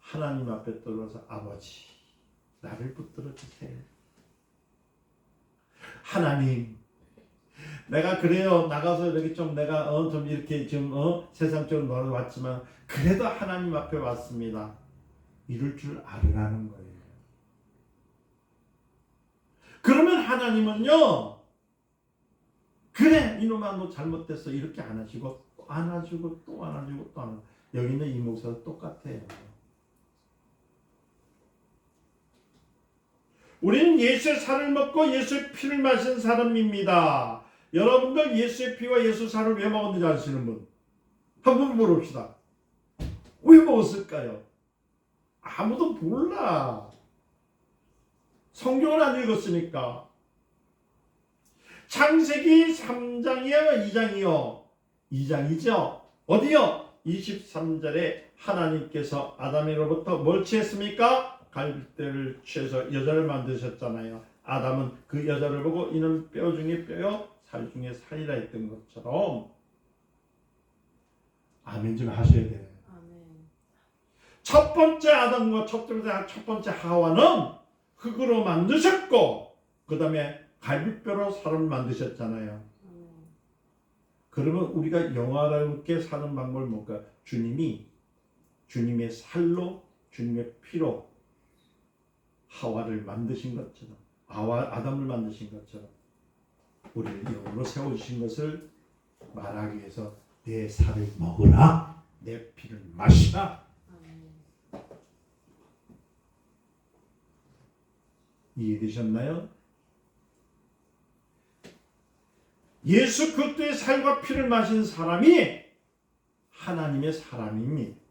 Speaker 1: 하나님 앞에 떨어서 아버지, 나를 붙들어 주세요. 하나님, 내가 그래요. 나가서 이렇게 좀 내가 좀 이렇게 좀 세상적으로 놀아왔지만 그래도 하나님 앞에 왔습니다. 이럴 줄 알으라는 거예요. 그러면 하나님은요, 그래 이놈아 너 잘못됐어 이렇게 안 하시고 또 안아주고 또 안아주고 또 안아주고. 여기 있는 이 목사도 똑같아요. 우리는 예수의 살을 먹고 예수의 피를 마신 사람입니다. 여러분들 예수의 피와 예수 살을 왜 먹었는지 아시는 분? 한번 물어봅시다. 왜 먹었을까요? 아무도 몰라. 성경을 안 읽었으니까. 창세기 3장이요? 2장이요? 2장이죠? 어디요? 23절에 하나님께서 아담에게로부터 뭘 취했습니까? 갈빗대를 취해서 여자를 만드셨잖아요. 아담은 그 여자를 보고 이는 뼈 중에 뼈요 살 중에 살이라 했던 것처럼 아멘 좀 하셔야 돼요.
Speaker 2: 아멘.
Speaker 1: 첫 번째 아담과 첫 번째 하와는 흙으로 만드셨고 그 다음에 갈빗뼈로 사람을 만드셨잖아요.
Speaker 2: 아멘.
Speaker 1: 그러면 우리가 영화롭게 사는 방법을 뭘까? 주님의 살로 주님의 피로 하와를 만드신 것처럼 아담을 만드신 것처럼 우리를 영으로 세워주신 것을 말하기 위해서 내 살을 먹으라 내 피를 마시라.
Speaker 2: 아멘.
Speaker 1: 이해되셨나요? 예수 그리스도의 살과 피를 마신 사람이 하나님의 사람입니다.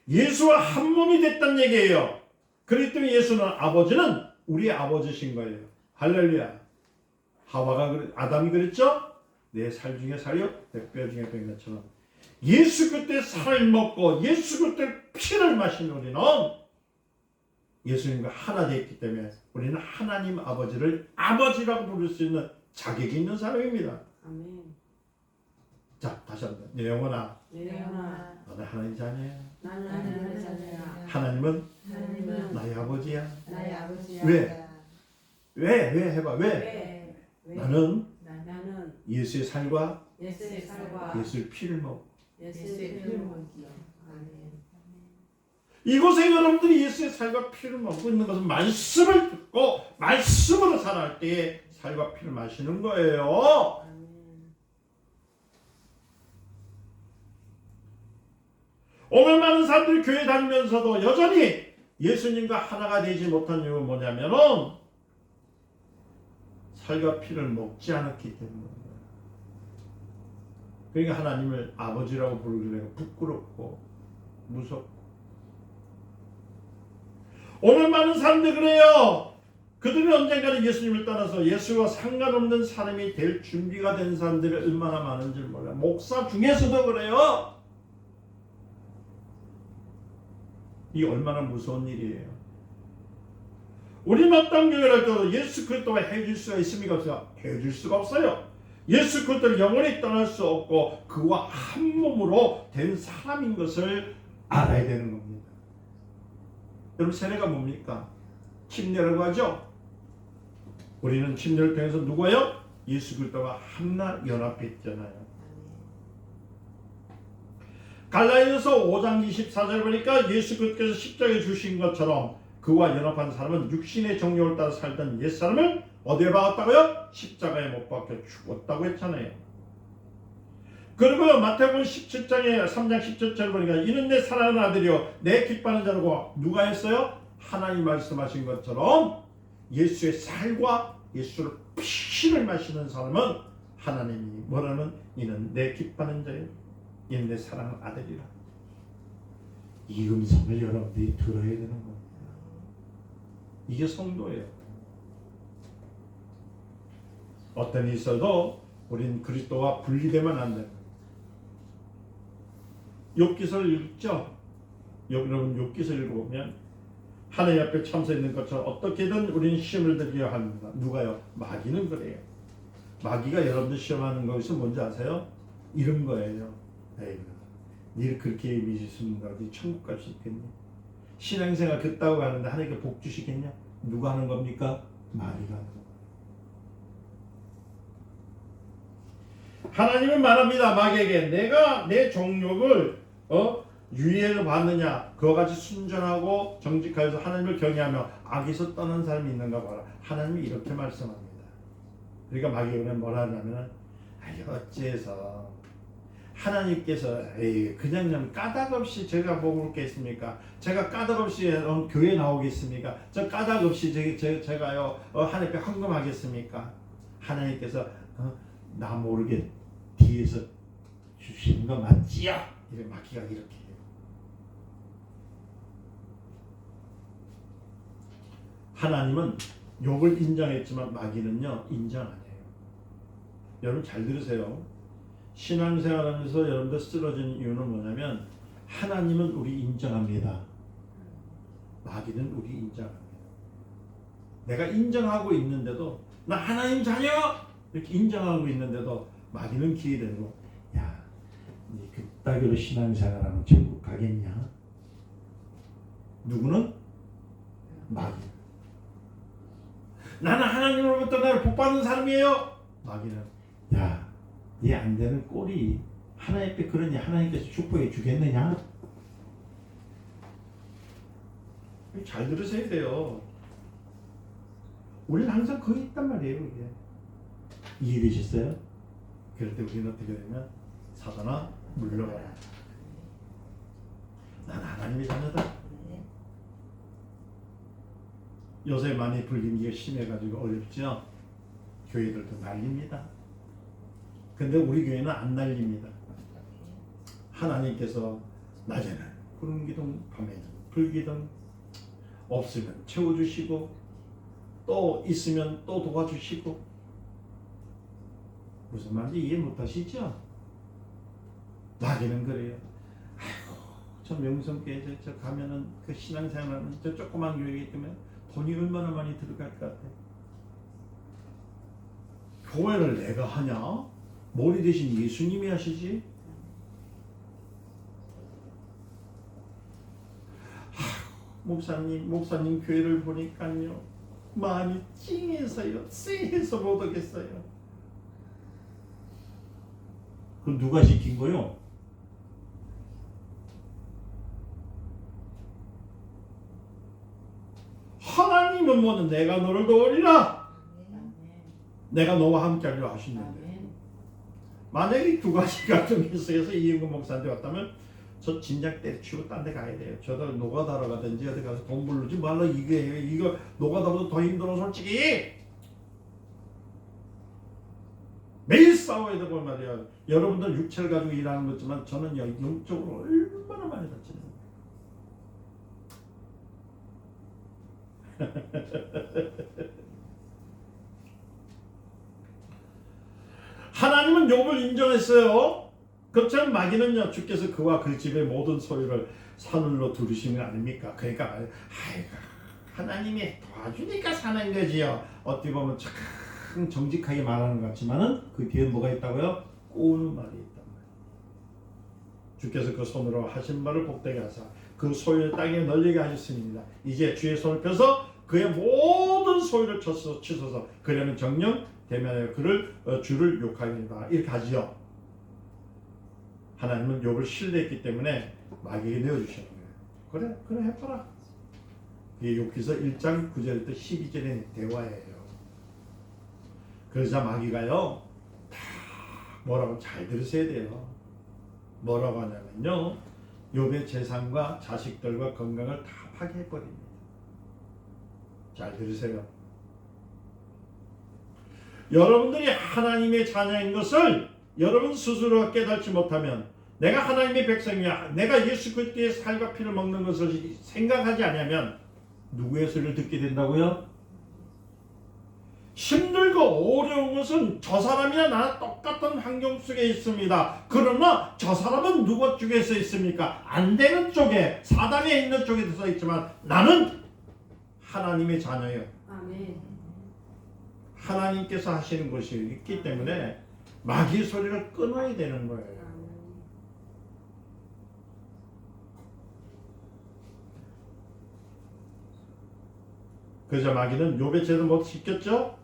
Speaker 1: 예수와 한 몸이 됐다는 얘기예요. 그렇기 때문에 예수는 아버지는 우리의 아버지신 거예요. 할렐루야. 아담이 그랬죠? 내 살 중에 살이요 내 뼈 중에 뼈인 것처럼 예수 그리스도의 살을 먹고 예수 그리스도의 피를 마신 우리는 예수님과 하나 되었기 때문에 우리는 하나님 아버지를 아버지라고 부를 수 있는 자격이 있는 사람입니다.
Speaker 2: 아멘.
Speaker 1: 자, 다시 한번 내 영혼아
Speaker 2: 내가
Speaker 1: 너는 하나님 자녀야.
Speaker 2: 나는 하나님의 자녀야.
Speaker 1: 하나님은
Speaker 2: 하나님은
Speaker 1: 나의 아버지야.
Speaker 2: 나의 아버지야.
Speaker 1: 왜 해봐. 왜? 나는
Speaker 2: 나는
Speaker 1: 예수의 살과
Speaker 2: 예수의 살과
Speaker 1: 예수의 피를 먹고
Speaker 2: 예수의 피를 먹기요. 아멘.
Speaker 1: 이곳에 여러분들이 예수의 살과 피를 먹고 있는 것은 말씀을 듣고 말씀으로 살아갈 때에 살과 피를 마시는 거예요.
Speaker 2: 아멘.
Speaker 1: 오늘 많은 사람들이 교회 다니면서도 여전히 예수님과 하나가 되지 못한 이유는 뭐냐면은 살과 피를 먹지 않았기 때문입니다. 그러니까 하나님을 아버지라고 부르기가 부끄럽고 무섭고 오늘 많은 사람들이 그래요. 그들은 언젠가는 예수님을 따라서 예수와 상관없는 사람이 될 준비가 된 사람들이 얼마나 많은지 몰라요. 목사 중에서도 그래요. 이게 얼마나 무서운 일이에요. 우리 마땅 교회를 때도 예수 그리스도가 해줄 수가 있습니까? 없어요? 해줄 수가 없어요. 예수 그리스도를 영원히 떠날 수 없고 그와 한 몸으로 된 사람인 것을 알아야 되는 겁니다. 여러분 세례가 뭡니까? 침례라고 하죠. 우리는 침례를 통해서 누구예요? 예수 그리스도와 하나 연합했잖아요. 갈라디아서 5장 24절 보니까 예수 그리스도께서 십자가에 주신 것처럼 그와 연합한 사람은 육신의 정욕을 따라 살던 옛사람을 어디에 박았다고요? 십자가에 못 박혀 죽었다고 했잖아요. 그리고 마태복음 17장에 3장 17절 보니까 이는 내 사랑하는 아들이요 내 기뻐하는 자라고 누가 했어요? 하나님 말씀하신 것처럼 예수의 살과 예수의 피를 마시는 사람은 하나님이 뭐라는 이는 내 기뻐하는 자예요. 이는 내 사랑하는 아들이라. 이 음성을 여러분들이 들어야 되는 겁니다. 이게 성도예요. 어떤 일이 있어도 우린 그리스도와 분리되면 안 됩니다. 욥기서를 읽죠. 여러분 욥기서 읽어보면 하나님 앞에 참서 있는 것처럼 어떻게든 우리는 시험을 들여야 합니다. 누가요? 마귀는 그래요. 마귀가 여러분들 시험하는 것이 뭔지 아세요? 이런 거예요. 에이, 니를 그렇게 믿으시는가? 어디 천국 갈 수 있겠니? 신앙생활 그따고 하는데 하나님께 복 주시겠냐? 누가 하는 겁니까? 마귀가 하는 겁니다. 하나님은 말합니다. 마귀에게 내가 내 정욕을 유예를 받느냐? 그와 같이 순전하고 정직하여서 하나님을 경외하며 악에서 떠난 사람이 있는가 봐라. 하나님이 이렇게 말씀합니다. 그러니까 마귀가 뭐라 하냐면 어째서 하나님께서 그냥 까닭 없이 제가 뭐 먹겠습니까? 제가 까닭 없이 교회 나오겠습니까? 저 까닭 없이 제가요 하나님께 헌금하겠습니까? 하나님께서 나 모르게 뒤에서 주시는 거 맞지요? 이렇게 마귀가 이렇게 해요. 하나님은 욥을 인정했지만 마귀는요 인정 안 해요. 여러분 잘 들으세요. 신앙생활하면서 여러분들 쓰러진 이유는 뭐냐면 하나님은 우리 인정합니다. 마귀는 우리 인정합니다. 내가 인정하고 있는데도 나 하나님 자녀 이렇게 인정하고 있는데도 마귀는 기회되고 야, 니 그따위로 신앙생활하면 천국 가겠냐? 누구는? 마귀. 나는 하나님으로부터 나를 복받는 사람이에요. 마귀는 야, 니 안 되는 꼴이 하나님 앞에 그러니 하나님께서 축복해 주겠느냐? 잘 들으셔야 돼요. 우리는 항상 거기 있단 말이에요. 이게. 이해되셨어요? 그럴 때 우리는 어떻게 되면 사단아 물러가라. 난 하나님의 자녀다. 요새 많이 불림기가 심해가지고 어렵죠. 교회들도 난립니다. 근데 우리 교회는 안 난립니다. 하나님께서 낮에는 구름 기둥, 밤에는 불 기둥, 없으면 채워주시고 또 있으면 또 도와주시고. 무슨 말인지 이해 못하시죠? 마귀는 그래요. 아이고 저 명성교회 저 가면은 그 신앙생활하는 저 조그만 교회이기 때문에 돈이 얼마나 많이 들어갈 것 같아. 교회를 내가 하냐? 머리 대신 예수님이 하시지? 목사님 교회를 보니까요 마음이 찡해서요 쎄해서 못 오겠어요. 그럼 누가 시킨 거요? 하나님은 뭐는 내가 너를 도우리라. 내가 너와 함께하리라 하시는데 만약에 두 가지가 중에서 이영근 목사한테 왔다면 저 진작 때려치고 딴 데 가야 돼요. 저도 노가다로 가든지 어디 가서 돈 벌르지 말라 이거예요. 이거 노가다보다 더 힘들어 솔직히. 매일 싸워야 되고 말이야. 여러분들 육체를 가지고 일하는 거지만 저는 영적으로 얼마나 많이 다치는 하나님은 욥을 인정했어요. 그렇지만 마귀는요 주께서 그와 그 집의 모든 소유를 사늘로 두르시는 거 아닙니까? 그러니까 아이고 하나님이 도와주니까 사는 거지요. 어떻게 보면 참 정직하게 말하는 것 같지만은 그 뒤에 뭐가 있다고요? 꼬우는 말이 있단 말이에요. 주께서 그 손으로 하신 바를 복되게 하사 그 소유를 땅에 널리게 하셨습니다. 이제 주의 손을 펴서 그의 모든 소유를 치소서. 그러면 정령 대면하여 그를 주를 욕하리라. 이렇게 하지요. 하나님은 욥을 신뢰했기 때문에 마귀에게 내어주시는 거예요. 그래 해봐라. 이게 욥기서 1장 9절부터 12절의 대화예요. 그러자 마귀가요 다 뭐라고 잘 들으셔야 돼요. 뭐라고 하냐면요 욥의 재산과 자식들과 건강을 다 파괴해버립니다. 잘 들으세요. 여러분들이 하나님의 자녀인 것을 여러분 스스로가 깨닫지 못하면 내가 하나님의 백성이야. 내가 예수 그리스도의 살과 피를 먹는 것을 생각하지 않으면 누구의 소리를 듣게 된다고요? 힘들고 어려운 것은 저 사람이나 나랑 똑같은 환경 속에 있습니다. 그러나 저 사람은 누구 쪽에 서 있습니까? 안 되는 쪽에, 사단에 있는 쪽에 서 있지만 나는 하나님의 자녀예요.
Speaker 2: 아멘.
Speaker 1: 하나님께서 하시는 것이 있기 때문에 마귀의 소리를 끊어야 되는 거예요.
Speaker 2: 아멘.
Speaker 1: 그래서 마귀는 욥의 죄를 못 지켰죠?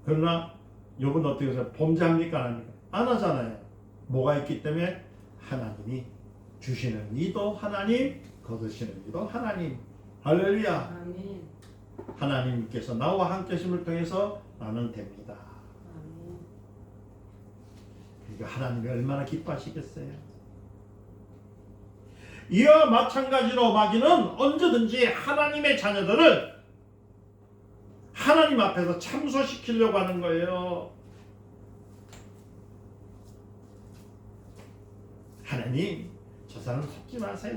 Speaker 1: 그러나 욥은 어떻게 해서 범죄합니까? 안 합니까? 안 하잖아요. 뭐가 있기 때문에 하나님이 주시는 이도 하나님, 거두시는 이도 하나님. 할렐루야.
Speaker 2: 아멘.
Speaker 1: 하나님께서 나와 함께 하심을 통해서 나는 됩니다.
Speaker 2: 아멘.
Speaker 1: 그러니까 하나님이 얼마나 기뻐하시겠어요? 이와 마찬가지로 마귀는 언제든지 하나님의 자녀들을 하나님 앞에서 참소시키려고 하는 거예요. 하나님, 저 사람 속지 마세요.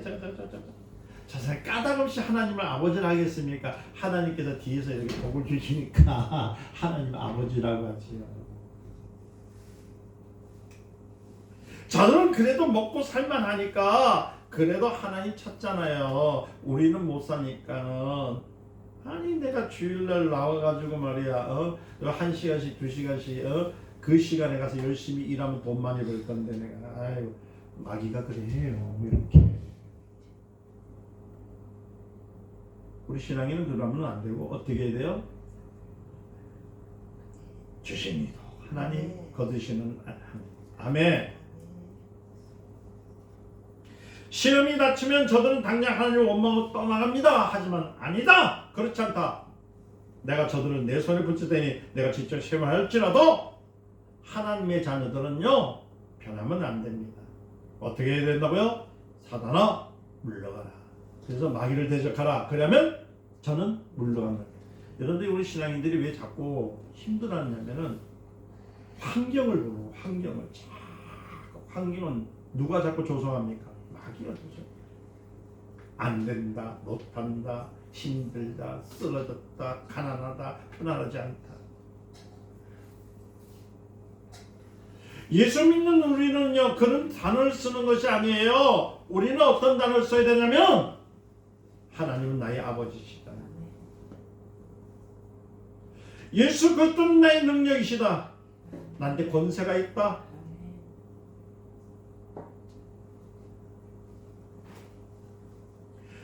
Speaker 1: 저 사람 까닭없이 하나님을 아버지를 하겠습니까? 하나님께서 뒤에서 이렇게 복을 주시니까 하나님 아버지라고 하지요. 저들은 그래도 먹고 살만하니까 그래도 하나님 찾잖아요. 우리는 못 사니까. 아니 내가 주일날 나와가지고 말이야 1시간씩 2시간씩 그 시간에 가서 열심히 일하면 돈 많이 벌 건데 내가 아이고 마귀가 그래 해요. 이렇게 우리 신앙인은 그러면 안 되고 어떻게 해야 돼요? 주신 이도 하나님, 거두시는 하나님. 아멘. 시험이 닥치면 저들은 당장 하나님을 원망하고 떠나갑니다. 하지만 아니다. 그렇지 않다. 내가 저들을 내 손에 붙일 테니 내가 직접 시험을 할지라도 하나님의 자녀들은요 변하면 안 됩니다. 어떻게 해야 된다고요? 사단아 물러가라. 그래서 마귀를 대적하라. 그러면 저는 물러간다. 여러분들이 우리 신앙인들이 왜 자꾸 힘들어하냐면은 환경을 보고 환경은 누가 자꾸 조성합니까? 마귀가 조성. 안 된다, 못한다, 힘들다, 쓰러졌다, 가난하다, 편안하지 않다. 예수 믿는 우리는요 그런 단어를 쓰는 것이 아니에요. 우리는 어떤 단어를 써야 되냐면 하나님은 나의 아버지시다. 예수 그리스도는 나의 능력이시다. 나한테 권세가 있다.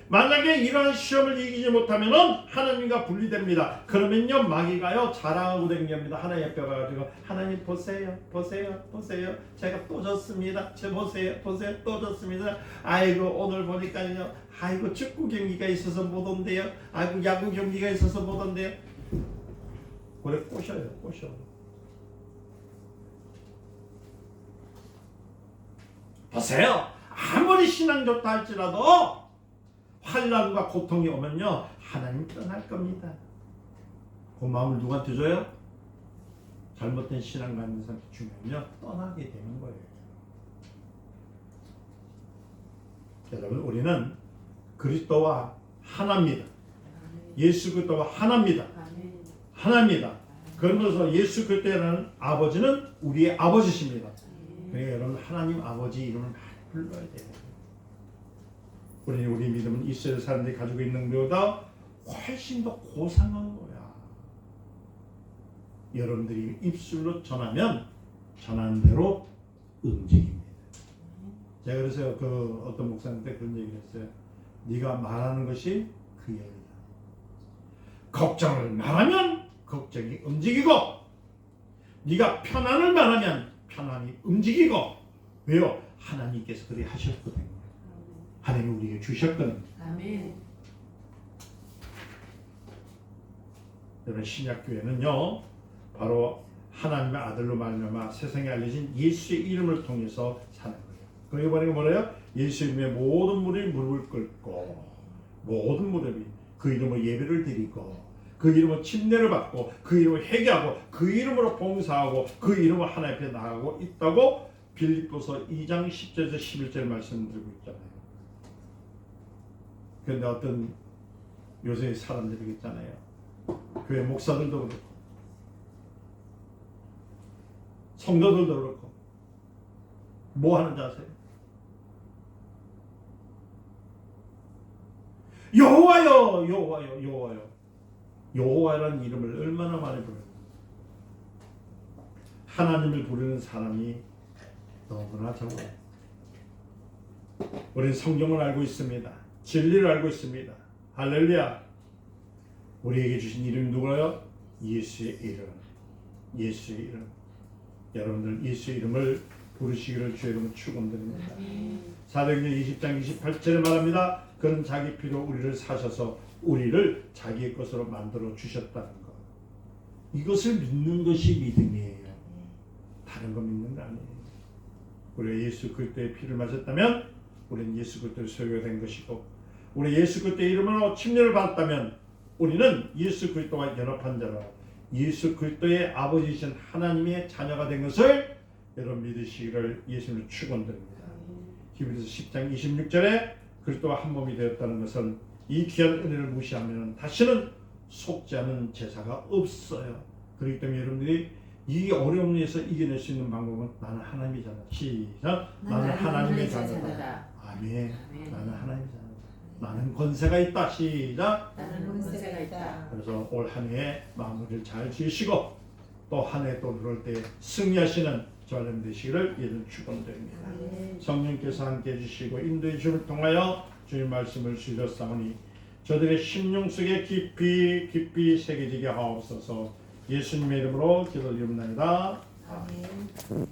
Speaker 1: 만약에 이러한 시험을 이기지 못하면 하나님과 분리됩니다. 그러면요 마귀가요 자랑하고 다닙니다. 하나님 옆에 가가지고 하나님 보세요 제가 또 졌습니다. 제 보세요 또 졌습니다. 아이고 오늘 보니까요 아이고 축구 경기가 있어서 못 온대요. 아이고 야구 경기가 있어서 못 온대요. 그래 꼬셔요. 보세요. 아무리 신앙 좋다 할지라도 환난과 고통이 오면요 하나님 떠날 겁니다. 그 마음을 누구한테 줘요? 잘못된 신앙 가진 사람한테 주면요 떠나게 되는 거예요. 여러분 우리는 그리스도와 하나입니다. 예수 그리스도와 하나입니다. 하나입니다. 그러면서 예수 그리스도라는 아버지는 우리의 아버지십니다. 그러니까 여러분 하나님 아버지 이름을 많이 불러야 돼요. 우리 믿음은 이스라엘 사람들이 가지고 있는 것보다 훨씬 더 고상한 거야. 여러분들이 입술로 전하면 전하는 대로 움직입니다. 제가 그래서 그 어떤 목사님한테 그런 얘기를 했어요. 네가 말하는 것이 그 얘기다. 걱정을 말하면 걱정이 움직이고 네가 편안을 말하면 편안이 움직이고 왜요? 하나님께서 그렇게 하셨거든요. 하나님이 우리에게 주셨거든요.
Speaker 2: 아멘.
Speaker 1: 여러분 신약교회는요 바로 하나님의 아들로 말미암아 세상에 알려진 예수의 이름을 통해서 사는 거예요. 그러게 보니까 뭐래요? 예수 이름에 모든 무리를 무릎을 꿇고 모든 무릎이 그 이름으로 예배를 드리고 그 이름으로 침례를 받고 그 이름으로 회개하고 그 이름으로 봉사하고 그 이름으로 하나님 앞에 나가고 있다고 빌립보서 2장 10절에서 11절 말씀드리고 있잖아요. 그런데 어떤 요새 사람들이 있잖아요. 교회 목사들도 그렇고 성도들도 그렇고 뭐 하는지 아세요? 여호와여 여호와여 여호와여 여호와라는 이름을 얼마나 많이 부르는 하나님을 부르는 사람이 너무나 적어요. 우리는 성경을 알고 있습니다. 진리를 알고 있습니다. 할렐루야. 우리에게 주신 이름이 누구예요? 예수의 이름. 예수의 이름. 여러분들 예수의 이름을 부르시기를 주의 이름으로 축원드립니다. 사도행전 20장 28절에 말합니다. 그는 자기 피로 우리를 사셔서 우리를 자기의 것으로 만들어 주셨다는 것. 이것을 믿는 것이 믿음이에요. 다른 거 믿는 거 아니에요. 우리가 예수 그리스도의 피를 마셨다면 우리는 예수 그리스도의 소유가 된 것이고, 우리 예수 그리스도의 이름으로 침례를 받았다면 우리는 예수 그리스도와 연합한 자로 예수 그리스도의 아버지이신 하나님의 자녀가 된 것을 여러분 믿으시기를 예수님을 축원드립니다. 히브리서 10장 26절에 그리스도와 한 몸이 되었다는 것은 이 귀한 은혜를 무시하면 다시는 속지 않은 제사가 없어요. 그렇기 때문에 여러분들이 이 어려움에서 이겨낼 수 있는 방법은 나는 하나님의 자녀다. 시작. 나는 하나님의 자녀다. 아멘. 나는 하나님의 자녀다. 나는 권세가 있다. 시작.
Speaker 2: 나는 권세가 있다.
Speaker 1: 그래서 올 한 해 마무리를 잘 지으시고 또 한 해 또 들어올 때 승리하시는 저와 되시기를 예전 축원드립니다. 성령께서 함께 해주시고 인도해 주심을 통하여 주님 말씀을 주셨사오니 저들의 심령 속에 깊이 새겨지게 하옵소서. 예수님의 이름으로 기도드립니다. 아멘.